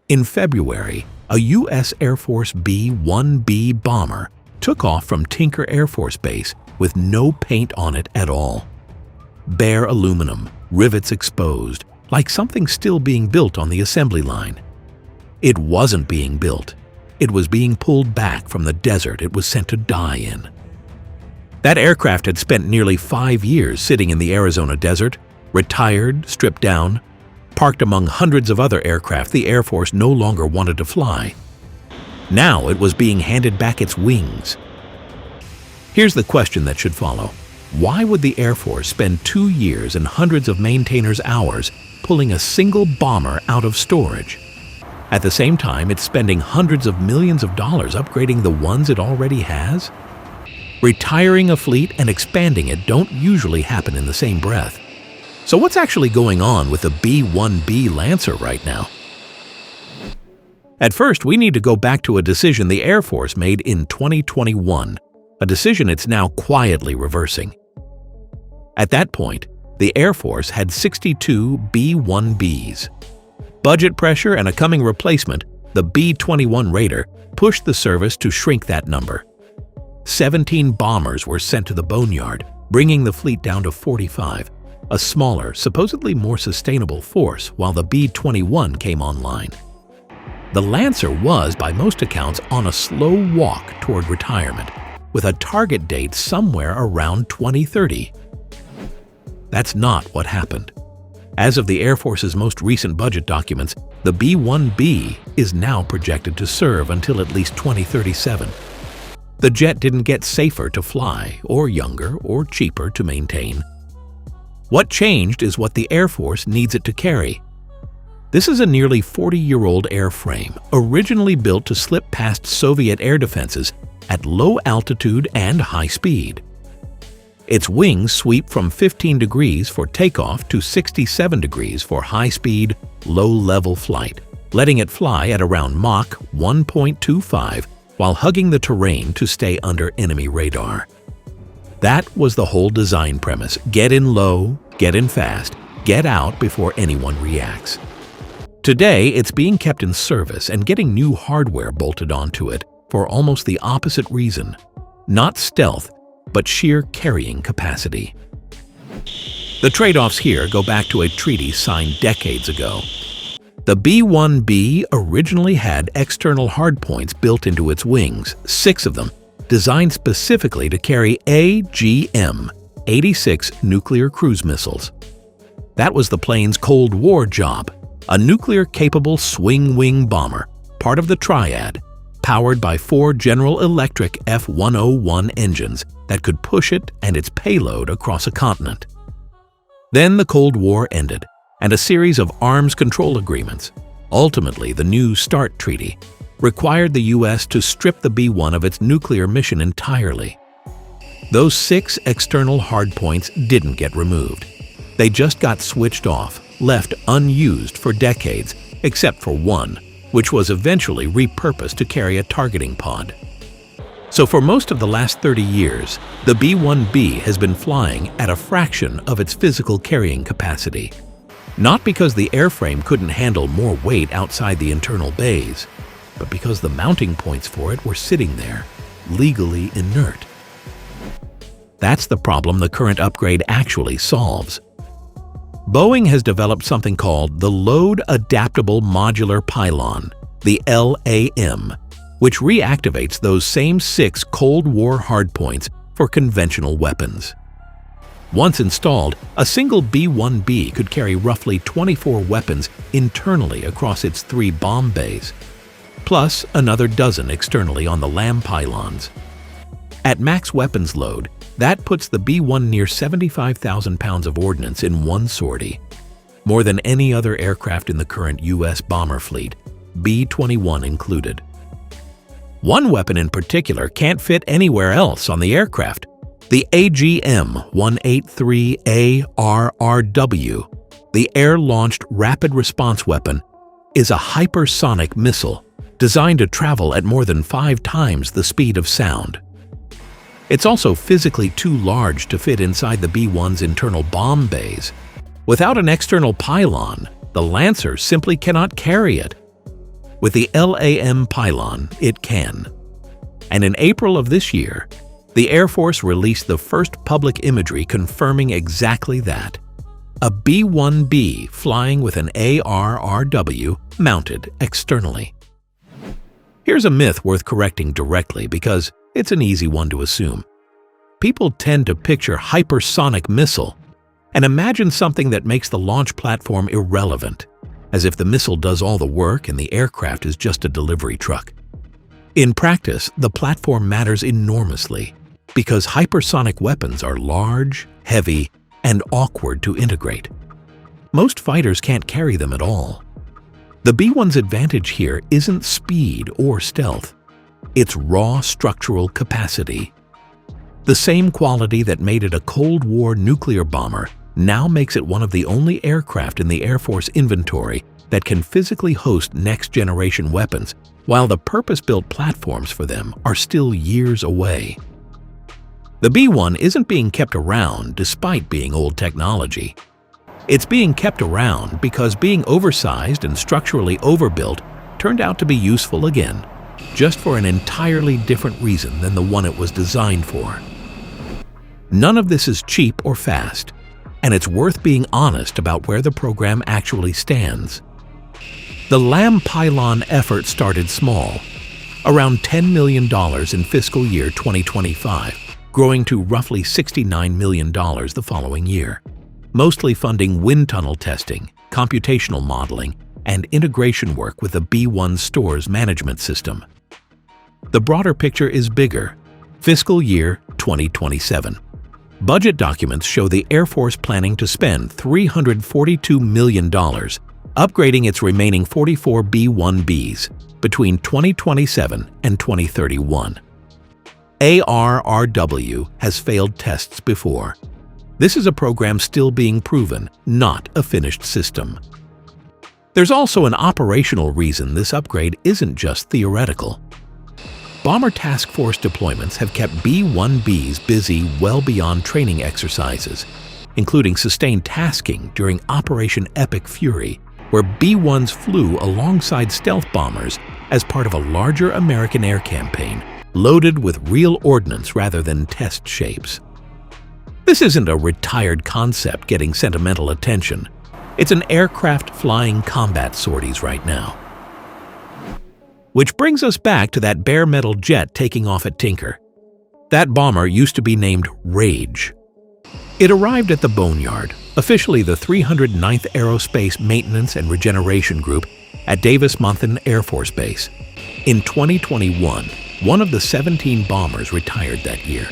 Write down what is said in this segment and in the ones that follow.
In February, a U.S. Air Force B-1B bomber took off from Tinker Air Force Base with no paint on it at all. Bare aluminum, rivets exposed, like something still being built on the assembly line. It wasn't being built. It was being pulled back from the desert it was sent to die in. That aircraft had spent nearly 5 years sitting in the Arizona desert, retired, stripped down, parked among hundreds of other aircraft the Air Force no longer wanted to fly. Now it was being handed back its wings. Here's the question that should follow. Why would the Air Force spend 2 years and hundreds of maintainers' hours pulling a single bomber out of storage? At the same time, it's spending hundreds of millions of dollars upgrading the ones it already has? Retiring a fleet and expanding it don't usually happen in the same breath. So what's actually going on with the B-1B Lancer right now? At first, we need to go back to a decision the Air Force made in 2021, a decision it's now quietly reversing. At that point, the Air Force had 62 B-1Bs. Budget pressure and a coming replacement, the B-21 Raider, pushed the service to shrink that number. 17 bombers were sent to the boneyard, bringing the fleet down to 45. A smaller, supposedly more sustainable force while the B-21 came online. The Lancer was, by most accounts, on a slow walk toward retirement, with a target date somewhere around 2030. That's not what happened. As of the Air Force's most recent budget documents, the B-1B is now projected to serve until at least 2037. The jet didn't get safer to fly, or younger, or cheaper to maintain. What changed is what the Air Force needs it to carry. This is a nearly 40-year-old airframe, originally built to slip past Soviet air defenses at low altitude and high speed. Its wings sweep from 15 degrees for takeoff to 67 degrees for high-speed, low-level flight, letting it fly at around Mach 1.25 while hugging the terrain to stay under enemy radar. That was the whole design premise. Get in low, get in fast, get out before anyone reacts. Today, it's being kept in service and getting new hardware bolted onto it for almost the opposite reason. Not stealth, but sheer carrying capacity. The trade-offs here go back to a treaty signed decades ago. The B-1B originally had external hardpoints built into its wings, 6 of them, designed specifically to carry AGM-86 nuclear cruise missiles. That was the plane's Cold War job, a nuclear-capable swing-wing bomber, part of the triad, powered by 4 General Electric F-101 engines that could push it and its payload across a continent. Then the Cold War ended, and a series of arms control agreements, ultimately the New START Treaty, required the U.S. to strip the B-1 of its nuclear mission entirely. Those 6 external hardpoints didn't get removed. They just got switched off, left unused for decades, except for one, which was eventually repurposed to carry a targeting pod. So for most of the last 30 years, the B-1B has been flying at a fraction of its physical carrying capacity. Not because the airframe couldn't handle more weight outside the internal bays, but because the mounting points for it were sitting there, legally inert. That's the problem the current upgrade actually solves. Boeing has developed something called the Load Adaptable Modular Pylon, the LAM, which reactivates those same 6 Cold War hardpoints for conventional weapons. Once installed, a single B-1B could carry roughly 24 weapons internally across its 3 bomb bays, plus another dozen externally on the LAM pylons. At max weapons load, that puts the B-1 near 75,000 pounds of ordnance in one sortie, more than any other aircraft in the current U.S. bomber fleet, B-21 included. One weapon in particular can't fit anywhere else on the aircraft, the AGM-183ARRW, the Air-Launched Rapid Response Weapon, is a hypersonic missile designed to travel at more than 5 times the speed of sound. It's also physically too large to fit inside the B-1's internal bomb bays. Without an external pylon, the Lancer simply cannot carry it. With the LAM pylon, it can. And in April of this year, the Air Force released the first public imagery confirming exactly that. A B-1B flying with an ARRW mounted externally. Here's a myth worth correcting directly because it's an easy one to assume. People tend to picture hypersonic missile and imagine something that makes the launch platform irrelevant, as if the missile does all the work and the aircraft is just a delivery truck. In practice, the platform matters enormously because hypersonic weapons are large, heavy, and awkward to integrate. Most fighters can't carry them at all. The B-1's advantage here isn't speed or stealth. It's raw structural capacity. The same quality that made it a Cold War nuclear bomber now makes it one of the only aircraft in the Air Force inventory that can physically host next-generation weapons, while the purpose-built platforms for them are still years away. The B-1 isn't being kept around despite being old technology. It's being kept around because being oversized and structurally overbuilt turned out to be useful again, just for an entirely different reason than the one it was designed for. None of this is cheap or fast, and it's worth being honest about where the program actually stands. The LAM pylon effort started small, around $10 million in fiscal year 2025, growing to roughly $69 million the following year, mostly funding wind tunnel testing, computational modeling, and integration work with the B-1 stores management system. The broader picture is bigger, fiscal year 2027. Budget documents show the Air Force planning to spend $342 million upgrading its remaining 44 B-1Bs between 2027 and 2031. ARRW has failed tests before. This is a program still being proven, not a finished system. There's also an operational reason this upgrade isn't just theoretical. Bomber Task Force deployments have kept B-1Bs busy well beyond training exercises, including sustained tasking during Operation Epic Fury, where B-1s flew alongside stealth bombers as part of a larger American air campaign, loaded with real ordnance rather than test shapes. This isn't a retired concept getting sentimental attention. It's an aircraft flying combat sorties right now. Which brings us back to that bare metal jet taking off at Tinker. That bomber used to be named Rage. It arrived at the Boneyard, officially the 309th Aerospace Maintenance and Regeneration Group at Davis-Monthan Air Force Base. In 2021, one of the 17 bombers retired that year.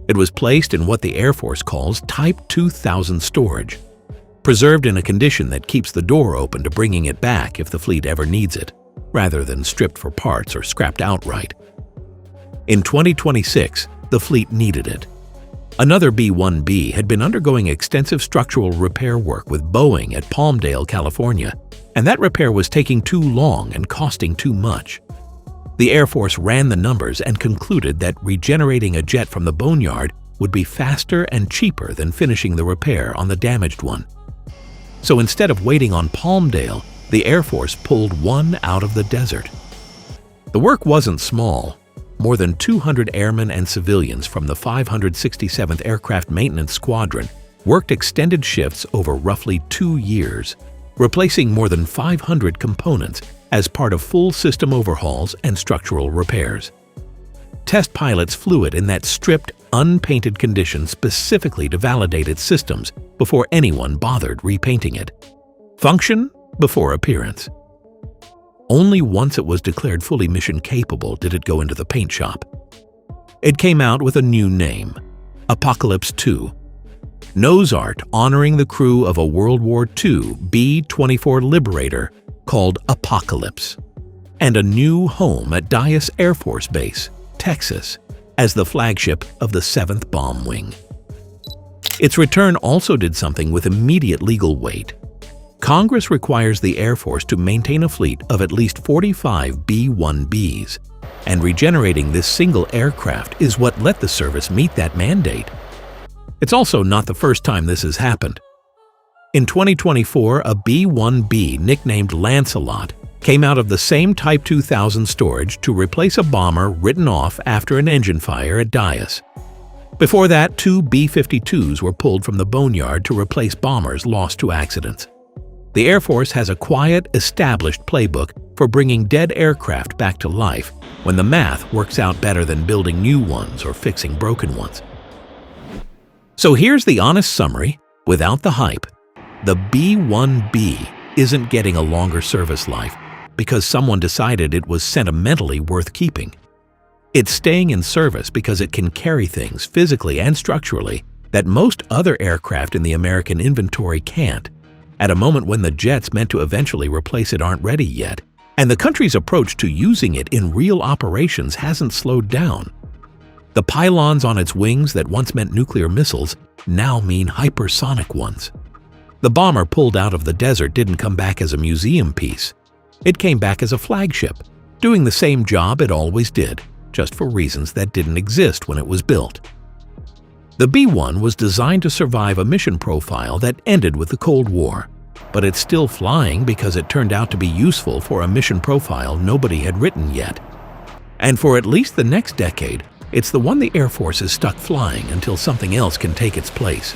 It was placed in what the Air Force calls Type 2000 storage, preserved in a condition that keeps the door open to bringing it back if the fleet ever needs it, rather than stripped for parts or scrapped outright. In 2026, the fleet needed it. Another B-1B had been undergoing extensive structural repair work with Boeing at Palmdale, California, and that repair was taking too long and costing too much. The Air Force ran the numbers and concluded that regenerating a jet from the Boneyard would be faster and cheaper than finishing the repair on the damaged one. So instead of waiting on Palmdale, the Air Force pulled one out of the desert. The work wasn't small. More than 200 airmen and civilians from the 567th Aircraft Maintenance Squadron worked extended shifts over roughly 2 years, replacing more than 500 components as part of full system overhauls and structural repairs. Test pilots flew it in that stripped, unpainted condition specifically to validate its systems before anyone bothered repainting it. Function before appearance. Only once it was declared fully mission-capable did it go into the paint shop. It came out with a new name, Apocalypse 2. Nose art honoring the crew of a World War II B-24 Liberator called Apocalypse, and a new home at Dyess Air Force Base, Texas, as the flagship of the 7th Bomb Wing. Its return also did something with immediate legal weight. Congress requires the Air Force to maintain a fleet of at least 45 B-1Bs, and regenerating this single aircraft is what let the service meet that mandate. It's also not the first time this has happened. In 2024, a B-1B nicknamed Lancelot came out of the same Type 2000 storage to replace a bomber written off after an engine fire at DVIDS. Before that, 2 B-52s were pulled from the boneyard to replace bombers lost to accidents. The Air Force has a quiet, established playbook for bringing dead aircraft back to life when the math works out better than building new ones or fixing broken ones. So here's the honest summary, without the hype. The B-1B isn't getting a longer service life because someone decided it was sentimentally worth keeping. It's staying in service because it can carry things physically and structurally that most other aircraft in the American inventory can't, at a moment when the jets meant to eventually replace it aren't ready yet, and the country's approach to using it in real operations hasn't slowed down. The pylons on its wings that once meant nuclear missiles now mean hypersonic ones. The bomber pulled out of the desert didn't come back as a museum piece. It came back as a flagship, doing the same job it always did, just for reasons that didn't exist when it was built. The B-1 was designed to survive a mission profile that ended with the Cold War, but it's still flying because it turned out to be useful for a mission profile nobody had written yet. And for at least the next decade, it's the one the Air Force is stuck flying until something else can take its place.